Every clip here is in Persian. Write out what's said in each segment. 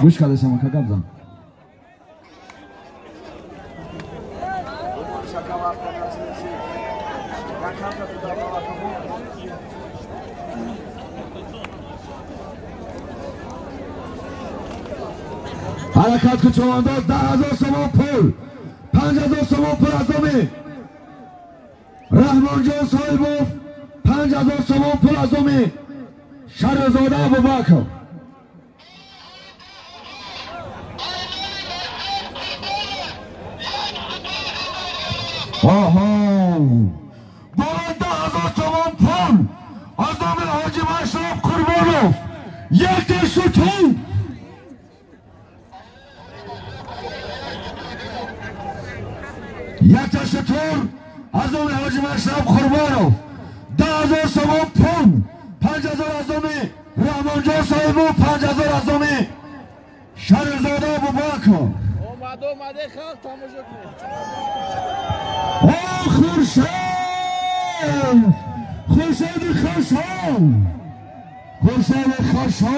گوش کرده شما که گبزن حرکت که چوانداز 10,000 سوم پول 5,000 سوم پول از دومی رحمان جان صاحبوف 5,000 سوم پول از دومی شهرزاده ابوبکر آها با 10,000 سوم پول از دومی حاجی مشرف قربانوف یک در شوتون یک تشتور از دومی حاجی مشرف قربانوف 10,000 سوم پول 5,000 از دومی رحمان جان صاحبو 5,000 از دومی شهرزاده ابوبکر اومده خلق تماشا کنید خورشید خشم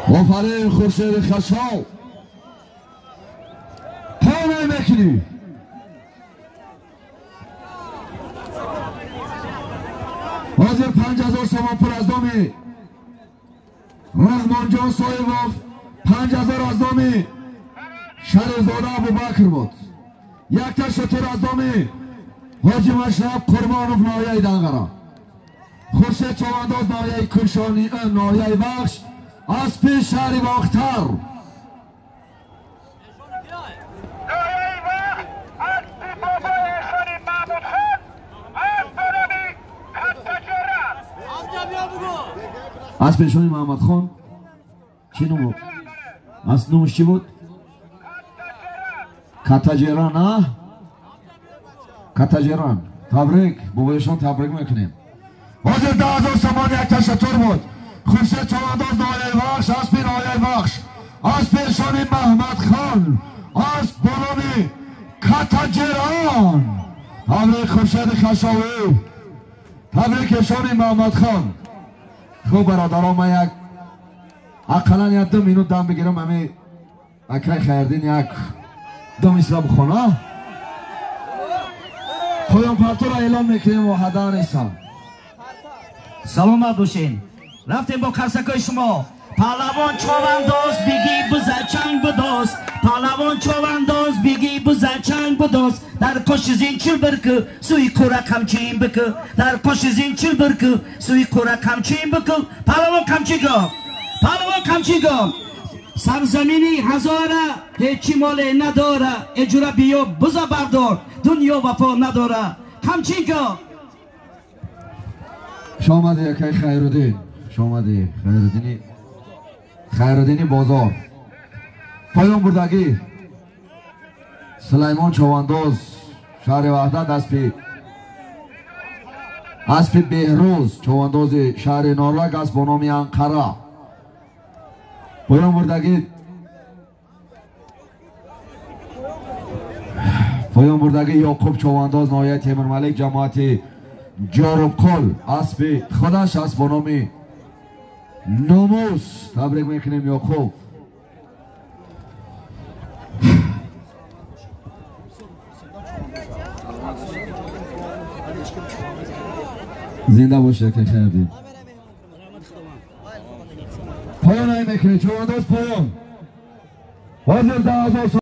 آفرین خورشید خشم پا نمیکنی حاضر 5,000 سوم پول از دومی رحمان جان صاحبوف 5,000 از دومی شهرزاده ابوبکر بود یک تشتور از دومی حاجی مشرف قربانوف نایه دنگرا خورشید چوانداز نایه کلشانی نایه بخش از پیش شهری باختر از پیشانی محمد خان چی نمو؟ از نموش چی بود؟ کتاجران ها؟ کتاجران تبریک بابایشان تبریک میکنیم حاضر 10,000 سوم یک تشتور بود خورشید چوانداز نایه بخش از پی نایه بخش از پیشانی محمد خان از بلومی کتاجران تبریک خورشید خشاوی تبریک ایشانی محمد خان خوب برادران ما یک اقلا یک 2 مینوت دم بگیرم همه اکرای خیردین یک دم اسلام خونه پایان پرتو را اعلام میکنیم و هده نیستم سلامت باشین رفتیم با کرسکای شما پهلوان چوانداز بگی بزه چنگ بداز پهلوان چوانداز بگی بزه چنگ بداز در پشت زین چل برکه سوی کورک همچین بکه در پشت زین چل برکه سوی کورک همچین بکه پهلوان کمچیگا سرزمینی هزاره هیچی ماله نداره اجوره بیا بزا بردار دنیا وفا نداره کمچیگا شامده یکی خیرالدین شامده خیرالدینی بازار پایان بردگی سلیمان چوانداز شهر وحدت از پی بهروز چوانداز شهر نارلک است با نام انقره پایان بردگی یعقوب چوانداز نایه تیمور ملک جماعت جاروبکل اسب خودش است با نام ناموس تبریک میکنیم یعقوب زنده باشه که خیردین پایان های میکنیم چوانداز پایان حاضر 10,000